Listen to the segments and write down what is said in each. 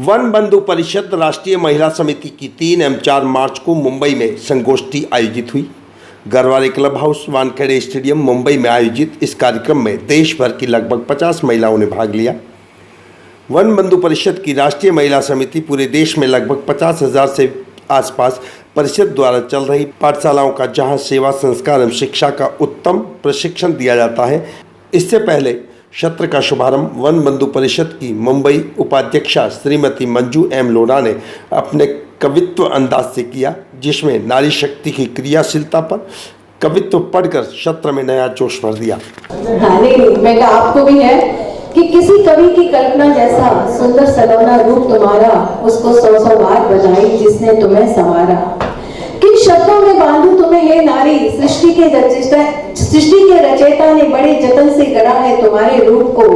One बंधु परिषद राष्ट्रीय महिला समिति की 3 एवं 4 मार्च को मुंबई में संगोष्ठी आयोजित हुई। Garware club house Wankhede stadium Mumbai में आयोजित इस कार्यक्रम में देश भर की लगभग 50 महिलाओं ने भाग लिया। वन बंधु परिषद की राष्ट्रीय महिला समिति पूरे देश में लगभग 50,000 से आसपास परिषद द्वारा चल रही पाठशालाओं का जहां सेवा संस्कार एवं शिक्षा का उत्तम प्रशिक्षण दिया जाता है। इससे पहले सत्र का शुभारंभ वन बंधु परिषद की मुंबई उपाध्यक्षा श्रीमती मंजू एम लोढ़ा ने अपने कवित्व अंदाज से किया, जिसमें नारी शक्ति की क्रियाशीलता पर कवित्व पढ़कर सत्र में नया जोश भर दिया। मैं आपको भी है कि किसी कवि की कल्पना जैसा सुंदर सलोना रूप तुम्हारा, उसको 100 बार बजाई जिसने तुम्हें संवारा। किन शब्दों में बांधू तुम्हें हे नारी, सृष्टि के रचयिता ने बड़े जतन से गढ़ा है तुम्हारे रूप को।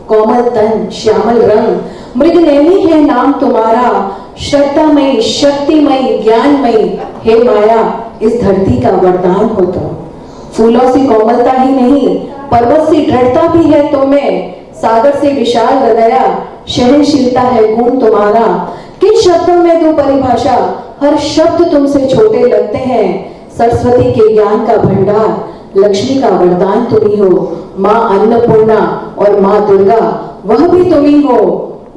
कोमल तन, श्यामल रंग, मृगनयनी है नाम तुम्हारा। श्रद्धामयी, शक्तिमयी, ज्ञानमयी, हे माया इस धरती का वरदान हो तुम। फूलों सी कोमलता ही नहीं, पर्वत सी दृढ़ता भी है तुम्हें। सागर से विशाल हृदया, सहनशीलता है गुण तुम्हारा। किन शब्दों में दो परिभाषा, हर शब्द तुमसे छोटे लगते हैं। सरस्वती के ज्ञान का भंडार, लक्ष्मी का वरदान तुम ही हो। माँ अन्नपूर्णा और माँ दुर्गा वह भी तुम ही हो।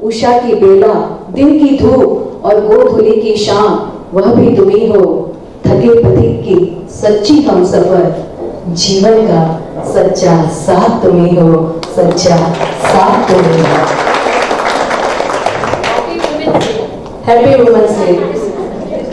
उषा की बेला, दिन की धूप और गोधूली की शाम वह भी तुम ही हो। थके पथिक की सच्ची हमसफर, जीवन का सच्चा साथ तुम ही हो। सच्चा साथ तुम ही हो। Happy women's day.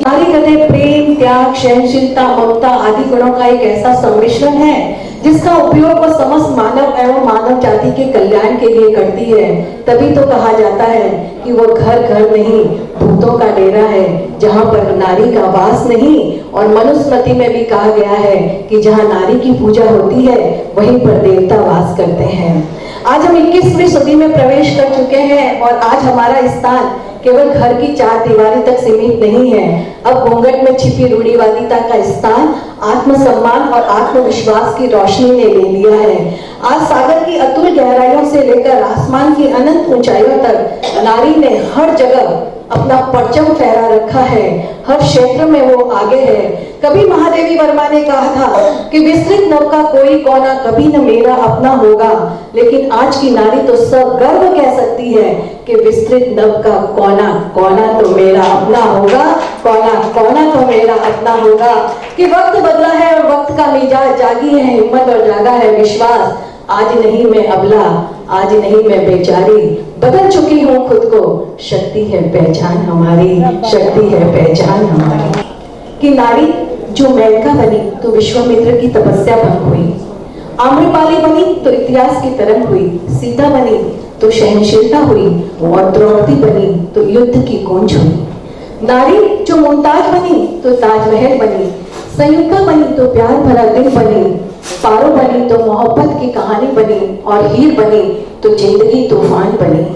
नारी कहते प्रेम, त्याग, सहनशीलता, ममता आदि गुणों का एक ऐसा सम्मिश्रण है जिसका उपयोग वह समस्त मानव एवं मानव जाति के कल्याण के लिए करती है। तभी तो कहा जाता है कि वो घर घर नहीं, भूतों का डेरा है, जहाँ पर नारी का वास नहीं। और मनुस्मृति में भी कहा गया है कि जहाँ नारी की पूजा होती है वहीं पर देवता वास करते हैं। आज हम 21वीं सदी में प्रवेश कर चुके हैं और आज हमारा स्थान केवल घर की 4 दीवारी तक सीमित नहीं है। अब घूंघट में छिपी रूढ़िवादिता का स्थान आत्मसम्मान और आत्मविश्वास की रोशनी ने ले लिया है। आज सागर की अतुल गहराइयों से लेकर आसमान की अनंत ऊंचाइयों तक नारी ने हर जगह अपना परचम फहरा रखा है। हर क्षेत्र में वो आगे है। कभी महादेवी वर्मा ने कहा था कि विस्तृत नभ का कोई कोना कभी न मेरा अपना होगा, लेकिन आज की नारी तो सब गर्व कह सकती है कि विस्तृत नभ का कोना कोना तो मेरा अपना होगा। कोना कोना तो मेरा अपना होगा। कि वक्त बदला है और वक्त का मिजाज, जागी है हिम्मत और जागा है विश्वास। आज नहीं मैं अबला, आज नहीं मैं बेचारी, बदल चुकी हूँ खुद को। शक्ति है पहचान हमारी, शक्ति है पहचान हमारी। कि नारी जो मेनका बनी तो विश्वामित्र की तपस्या भंग हुई। आम्रपाली बनी तो इतिहास की तरंग हुई। सीता बनी तो सहनशीलता हुई और द्रौपदी बनी तो युद्ध की गूंज हुई। नारी जो मुमताज बनी तो ताजमहल बनी। संयुक्ता बनी तो प्यार भरा दिल बनी। पारो बनी तो मोहब्बत की कहानी बनी और हीर बनी तो जिंदगी तूफान बनी।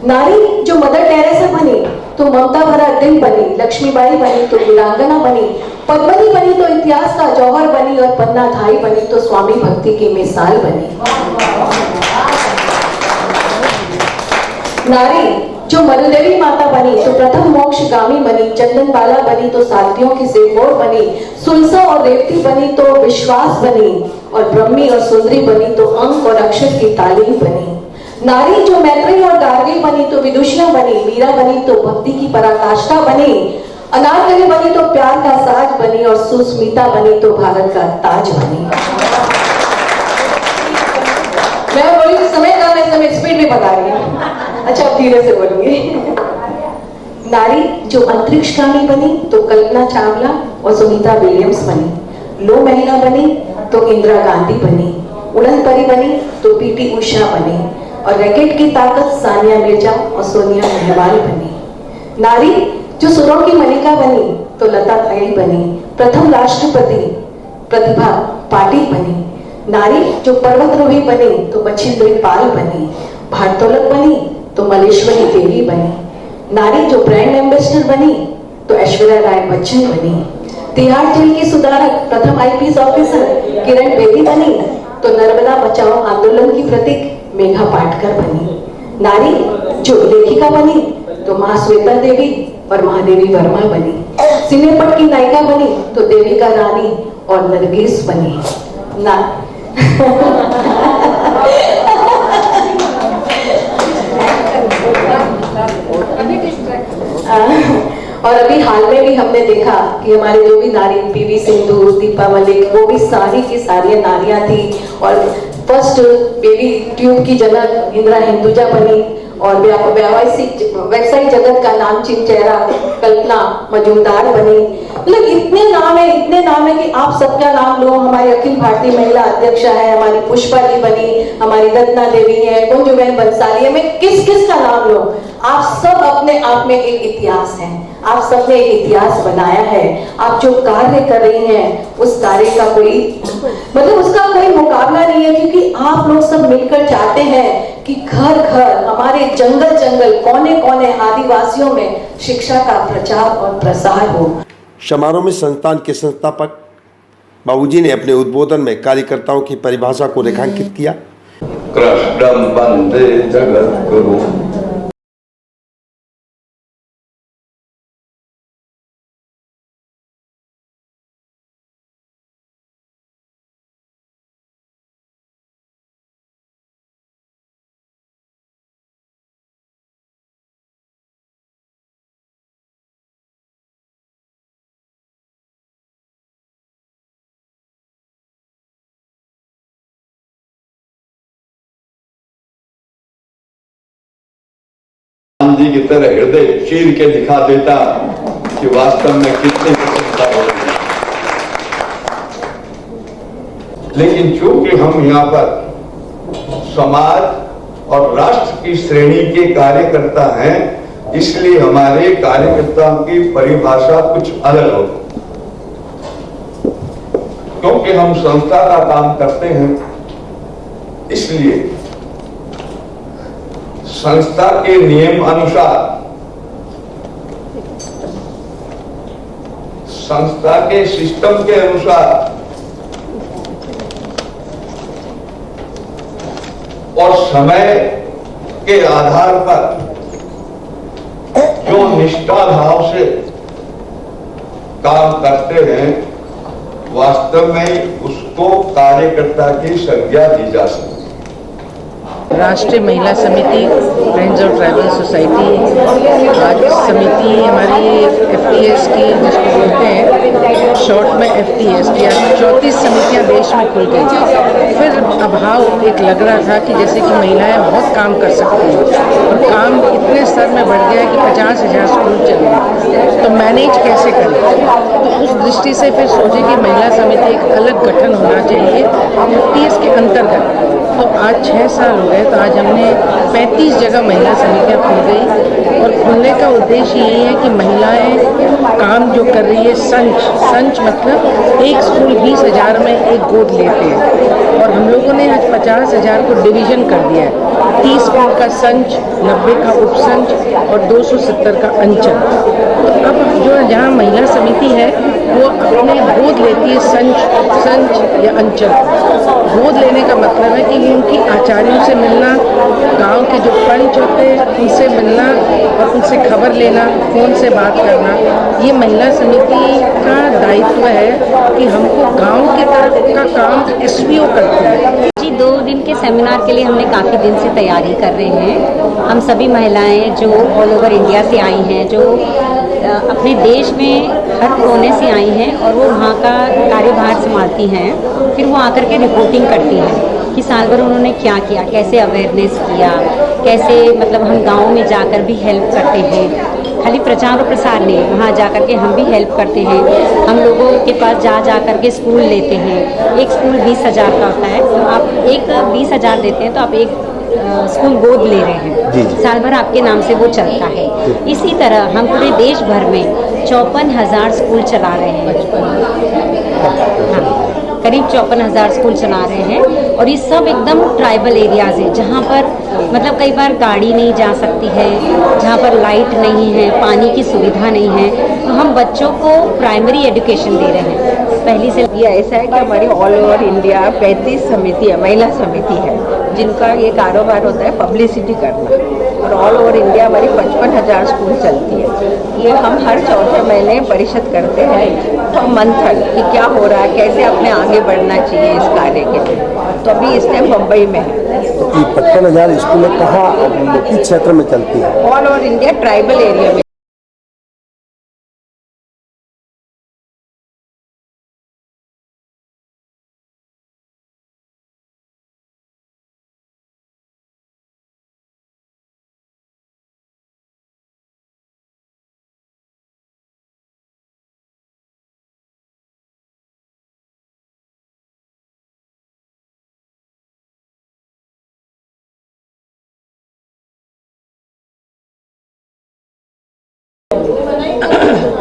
नारी जो मदर टेरेसा बनी तो ममता भरा दिल बनी। लक्ष्मीबाई बनी तो वीरांगना बनी। पद्मनी बनी तो इतिहास का जौहर बनी और पन्नाधाई बनी तो स्वामी भक्ति की मिसाल बनी। नारी जो मरुदेवी माता बनी तो प्रथम मोक्षगामी बनी। चंदनबाला बनी तो साथियों की सेवोर बनी। सुलसा और रेवती बनी तो विश्वास बनी और ब्रह्मी और सुंदरी बनी तो अंक और अक्षर की तालीम बनी। नारी जो मैत्रेयी और गार्गी बनी तो विदुषिया बनी। मीरा बनी तो भक्ति की पराकाष्ठा बनी। अनारकली बनी तो प्यार का साज बनी और सुस्मिता बनी तो भारत का ताज बनी। मैं बोली समय का मैं स्पीड में बता रही हूँ। अच्छा अब धीरे से बोलूंगी। नारी जो अंतरिक्षगामी बनी तो कल्पना चावला और सुनीता विलियम्स बनी। लो महिला बनी तो इंदिरा गांधी बनी। उड़न परी बनी तो पीटी उषा बनी और रैकेट की ताकत सानिया मिर्जा और सोनिया नेहवाल बनी। नारी जो सुरों की मलिका बनी तो लता ताई बनी। प्रथम राष्ट्रपति प्रतिभा पाटिल बनी। नारी जो पर्वतरोही बनी तो मच्छिंद्री पाल बनी। भारतोलक बनी तो मलेश्वरी देवी बनी। नारी जो ब्रांड एम्बेसडर बनी तो ऐश्वर्या राय बच्चन बनी। तिहाड़ जेल की सुधारक प्रथम आईपीएस ऑफिसर किरण बेदी बनी तो नर्मदा बचाओ आंदोलन की प्रतीक मेघा पाटकर बनी। नारी जो लेखिका बनी तो माँ श्वेता देवी और महादेवी वर्मा बनी, सिनेपट की नायिका बनी तो देविका रानी और नरगिस बनी ना। और अभी हाल में भी हमने देखा कि हमारे जो भी नारी पीवी सिंधु, दीपा मलिक, वो भी सारी की सारी नारियां थी और फर्स्ट बेबी ट्यूब की जनक इंदिरा हिंदुजा बनी और व्यवसायिक जगत का नामचीन चेहरा कल्पना मजूमदार बनी। मतलब इतने नाम है कि आप सबका नाम लो। हमारी अखिल भारतीय महिला अध्यक्षा है, हमारी पुष्पा जी बनी, हमारी रत्ना देवी है, कुंजबेन बंसाली है, मैं किस का नाम लो। आप सब अपने आप में एक इतिहास है, आप सबने एक इतिहास बनाया है। आप जो कार्य कर रही हैं उस कार्य का कोई उसका कोई मुकाबला नहीं है, क्योंकि आप लोग सब मिलकर चाहते हैं कि घर घर, हमारे जंगल जंगल, कोने कोने आदिवासियों में शिक्षा का प्रचार और प्रसार हो। समारोह में संस्थान के संस्थापक बाबूजी ने अपने उद्बोधन में कार्यकर्ताओं की परिभाषा को रेखांकित किया। कृष्णम वंदे जगत गुरु। जी की तरह हृदय चीर के दिखा देता कि वास्तव में कितनी प्रसन्नता हो रही है। लेकिन चूंकि हम यहाँ पर समाज और राष्ट्र की श्रेणी के कार्यकर्ता हैं, इसलिए हमारे कार्यकर्ताओं की परिभाषा कुछ अलग हो। क्योंकि हम संस्था का काम करते हैं, इसलिए संस्था के नियम अनुसार, संस्था के सिस्टम के अनुसार और समय के आधार पर जो निष्ठा भाव से काम करते हैं, वास्तव में उसको कार्यकर्ता की संज्ञा दी जा सकती है। राष्ट्रीय महिला समिति, फ्रेंड्स ऑफ ट्राइबल सोसाइटी, आज समिति हमारी FTS की जिसको बोलते हैं शॉर्ट में FTS की, आज 34 समितियां देश में खुल गई। फिर अभाव एक लग रहा था कि जैसे कि महिलाएं बहुत काम कर सकती हैं और काम इतने स्तर में बढ़ गया कि 50,000 स्कूल चले, तो मैनेज कैसे करें। तो उस दृष्टि से फिर सोचे कि महिला समिति एक अलग गठन होना चाहिए FTS के अंतर्गत। तो आज 6 साल हो गए, तो आज हमने 35 जगह महिला समितियां खुल गई और खुलने का उद्देश्य यही है कि महिलाएं काम जो कर रही है, संच मतलब एक स्कूल 20,000 में एक गोद लेते हैं और हम लोगों ने आज 50,000 को डिवीजन कर दिया है। 30 स्कूल का संच, 90 का उपसंच और 270 का अंचल। तो अब जो जहाँ महिला समिति है वो अपने गोद लेती है संच या अंचल। गोद लेने का मतलब है कि उनकी आचार्यों से मिलना, गांव के जो पंच होते हैं उनसे मिलना और उनसे खबर लेना, फ़ोन से बात करना। ये महिला समिति का दायित्व है कि हमको गांव की तरफ का काम SVO करते हैं। जी 2 दिन के सेमिनार के लिए हमने काफ़ी दिन से तैयारी कर रहे हैं। हम सभी महिलाएं जो ऑल ओवर इंडिया से आई हैं, जो अपने देश में हर कोने से आई हैं और वो वहाँ का कार्यभार संभालती हैं, फिर वो आकर के रिपोर्टिंग करती हैं कि साल भर उन्होंने क्या किया, कैसे अवेयरनेस किया, कैसे मतलब हम गाँव में जाकर भी हेल्प करते हैं। खाली प्रचार और प्रसार नहीं, वहाँ जा कर के हम भी हेल्प करते हैं। हम लोगों के पास जा कर के स्कूल लेते हैं। एक स्कूल 20,000 का होता है, तो आप एक 20,000 देते हैं तो आप एक स्कूल गोद ले रहे हैं। साल भर आपके नाम से वो चलता है। इसी तरह हम पूरे देश भर में 54,000 स्कूल चला रहे हैं। हाँ, करीब 54,000 स्कूल चला रहे हैं और ये सब एकदम ट्राइबल एरियाज़ है, जहाँ पर मतलब कई बार गाड़ी नहीं जा सकती है, जहाँ पर लाइट नहीं है, पानी की सुविधा नहीं है, तो हम बच्चों को प्राइमरी एजुकेशन दे रहे हैं पहली से। ये ऐसा है कि हमारी ऑल ओवर इंडिया 35 समिति है, महिला समिति है, जिनका ये कारोबार होता है पब्लिसिटी करना। और ऑल ओवर इंडिया हमारी 55,000 स्कूल चलती है। ये हम हर चौथे महीने परिषद करते हैं तो मंथन कि क्या हो रहा है, कैसे अपने आगे बढ़ना चाहिए इस कार्य के लिए। तो अभी इस टाइम मुंबई में है। तो ये 55,000 स्कूलें कहाँ, किस क्षेत्र में चलती है? All over India tribal area में।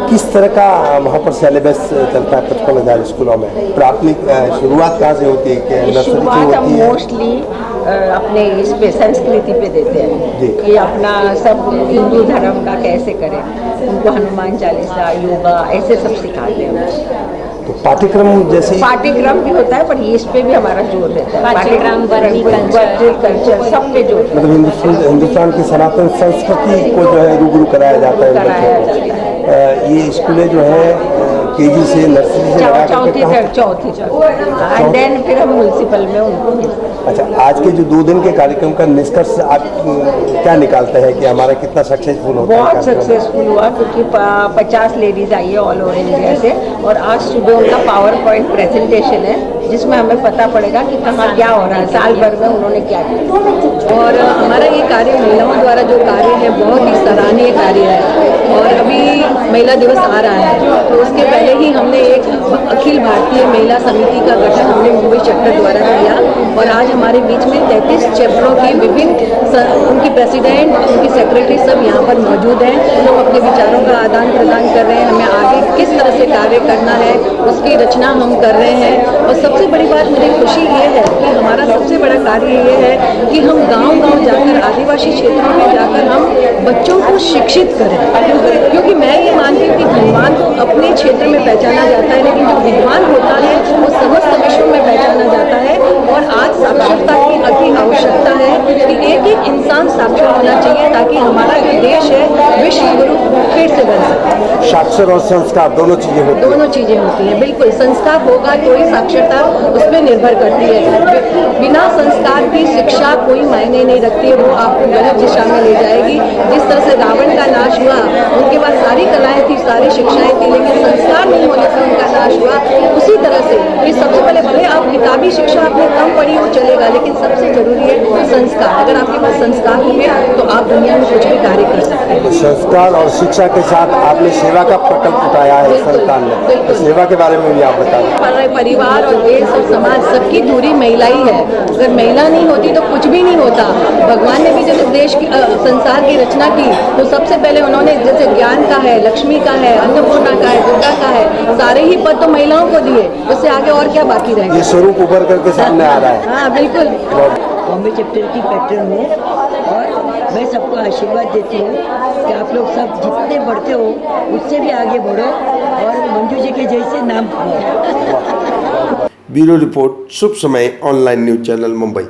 किस तरह का वहाँ पर सिलेबस चलता है 55,000 स्कूलों में? प्राथमिक शुरुआत कहाँ से होती है? क्या नर्सरी से शुरुआत हम होती है? मोस्टली अपने इस पे संस्कृति पे देते जी। हैं कि अपना सब हिंदू धर्म का कैसे करें, उनको हनुमान चालीसा, योगा ऐसे सब सिखाते हैं। तो पाठ्यक्रम जैसे पाठ्यक्रम भी होता है पर इस पे भी हमारा जोर रहता है। पाठ्यक्रम, वर्मी कल्चर सब पे जोर रहता मतलब हिंदुस्तान की सनातन संस्कृति को जो है रूबरू कराया जाता है कराया बच्चों को। जाता है। ये स्कूलें जो है केजी से नर्सरी से लगा चौथी करके तक, चौथी एंड देन फिर हम म्यूनसिपल में उनको भेजते हैं। अच्छा, आज के जो 2 दिन के कार्यक्रम का निष्कर्ष आप क्या निकालते हैं कि हमारा कितना सक्सेसफुल होता है? बहुत कार्यक्रम? सक्सेसफुल हुआ क्योंकि 50 लेडीज आई है ऑल ओवर इंडिया से और आज सुबह उनका पावर पॉइंट प्रेजेंटेशन है जिसमें हमें पता पड़ेगा कि कहाँ क्या हो रहा है, साल भर में उन्होंने क्या किया। और हमारा ये कार्य महिलाओं द्वारा जो कार्य है बहुत ही सराहनीय कार्य है। और अभी महिला दिवस आ रहा है तो उसके पहले ही हमने एक अखिल भारतीय महिला समिति का गठन हमने मुंबई चैप्टर द्वारा किया और आज हमारे बीच में 33 चैप्टरों की विभिन्न उनकी प्रेसिडेंट, उनकी सेक्रेटरी सब यहाँ पर मौजूद हैं। लोग अपने विचारों का आदान प्रदान कर रहे हैं, हमें आगे किस तरह से कार्य करना है उसकी रचना हम कर रहे हैं। और सबसे बड़ी बात मुझे खुशी ये है कि हमारा सबसे बड़ा कार्य ये है कि हम गांव-गांव जाकर, आदिवासी क्षेत्रों में जाकर हम बच्चों को शिक्षित करें। क्योंकि मैं ये मानती हूँ कि धनवान को अपने क्षेत्र में पहचाना जाता है लेकिन जो विद्वान होता है वो समस्त विश्व में पहचाना जाता है। और आज साक्षरता की अति आवश्यकता है कि एक एक इंसान साक्षर होना चाहिए ताकि हमारा जो देश है विश्व गुरु फिर से बन सके। साक्षर और संस्कार दोनों चीजें होती हैं। दोनों चीजें होती हैं, बिल्कुल। संस्कार होगा तो ही साक्षरता उसमें निर्भर करती है। बिना संस्कार की शिक्षा कोई मायने नहीं रखती है, वो आपको गलत दिशा में ले जाएगी। जिस तरह से रावण का नाश हुआ, उनके पास सारी कलाएं थी, सारी शिक्षाएं थी, लेकिन संस्कार नहीं होने से उनका नाश हुआ। उसी तरह से कि सबसे पहले भले आप किताबी शिक्षा आपने कम पढ़ी हो चलेगा, लेकिन सबसे जरूरी है संस्कार। अगर आपके पास संस्कार होंगे तो आप दुनिया में कुछ भी कार्य कर सकते हैं। संस्कार और शिक्षा के साथ आपने सेवा का प्रकल्प उठाया है संस्थान में, तो सेवा के बारे में भी आप बताएं। परिवार और देश और समाज सबकी धुरी महिला ही है। अगर महिला नहीं होती तो कुछ भी नहीं होता। भगवान ने भी जब इस देश की संसार की रचना की तो सबसे पहले उन्होंने जैसे ज्ञान का है, लक्ष्मी का है, अन्नपूर्णा का है, दुर्गा का है, सारे ही पद तो महिलाओं को दिए। उससे आगे और क्या बाकी रहेगा? ये स्वरूप उभर करके सामने आ रहा है। हाँ बिल्कुल। बॉम्बे चैप्टर की पैटर्न हूँ और मैं सबको आशीर्वाद देती हूँ कि आप लोग सब जितने बढ़ते हो उससे भी आगे बढ़ो और मंजू जी के जैसे नाम कमाओ। ब्यूरो रिपोर्ट, शुभ समय ऑनलाइन न्यूज चैनल मुंबई।